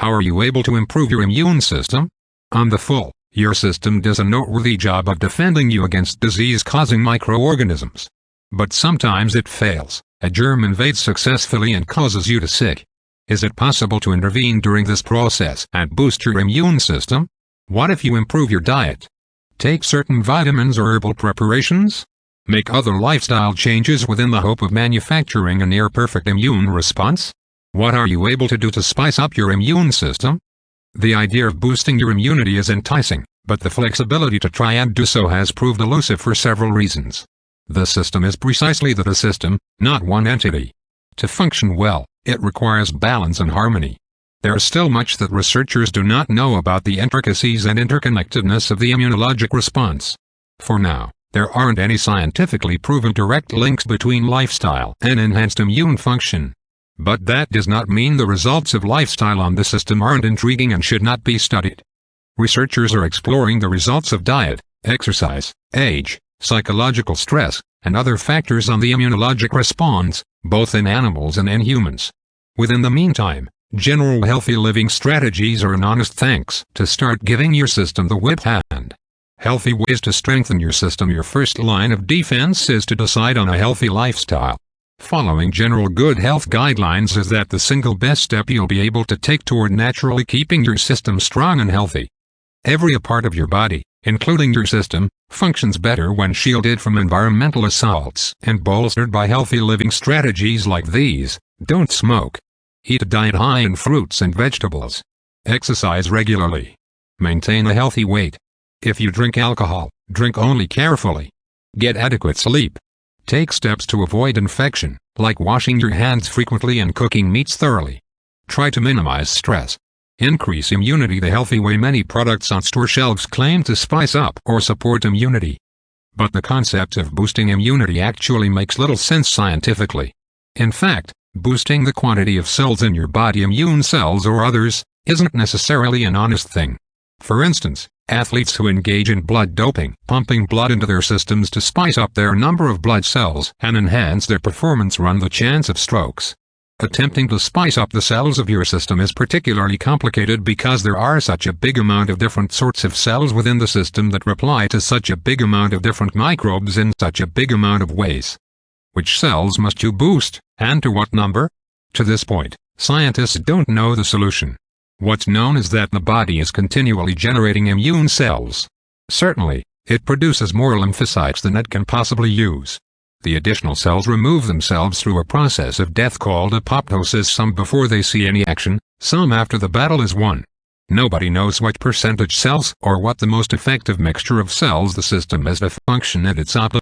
How are you able to improve your immune system? On the full, your system does a noteworthy job of defending you against disease-causing microorganisms. But sometimes it fails. A germ invades successfully and causes you to sick. Is it possible to intervene during this process and boost your immune system? What if you improve your diet? Take certain vitamins or herbal preparations? Make other lifestyle changes within the hope of manufacturing a near-perfect immune response? What are you able to do to spice up your immune system? The idea of boosting your immunity is enticing, but the flexibility to try and do so has proved elusive for several reasons. The system is precisely the system, not one entity. To function well, it requires balance and harmony. There is still much that researchers do not know about the intricacies and interconnectedness of the immunologic response. For now, there aren't any scientifically proven direct links between lifestyle and enhanced immune function. But that does not mean the results of lifestyle on the system aren't intriguing and should not be studied. Researchers are exploring the results of diet, exercise, age, psychological stress, and other factors on the immunologic response, both in animals and in humans. Within the meantime, general healthy living strategies are an honest thanks to start giving your system the whip hand. Healthy ways to strengthen your system. Your first line of defense is to decide on a healthy lifestyle. Following general good health guidelines is the single best step you'll be able to take toward naturally keeping your system strong and healthy. Every part of your body, including your system, functions better when shielded from environmental assaults and bolstered by healthy living strategies like these. Don't smoke. Eat a diet high in fruits and vegetables. Exercise regularly. Maintain a healthy weight. If you drink alcohol, drink only carefully. Get adequate sleep. Take steps to avoid infection, like washing your hands frequently and cooking meats thoroughly. Try to minimize stress. Increase immunity the healthy way. Many products on store shelves claim to spice up or support immunity. But the concept of boosting immunity actually makes little sense scientifically. In fact, boosting the quantity of cells in your body, immune cells or others, isn't necessarily an honest thing. For instance, athletes who engage in blood doping, pumping blood into their systems to spice up their number of blood cells and enhance their performance, run the chance of strokes. Attempting to spice up the cells of your system is particularly complicated because there are such a big amount of different sorts of cells within the system that reply to such a big amount of different microbes in such a big amount of ways. Which cells must you boost, and to what number? To this point, scientists don't know the solution. What's known is that the body is continually generating immune cells. Certainly, it produces more lymphocytes than it can possibly use. The additional cells remove themselves through a process of death called apoptosis, some before they see any action, some after the battle is won. Nobody knows what percentage cells or what the most effective mixture of cells the system has to function at its optimal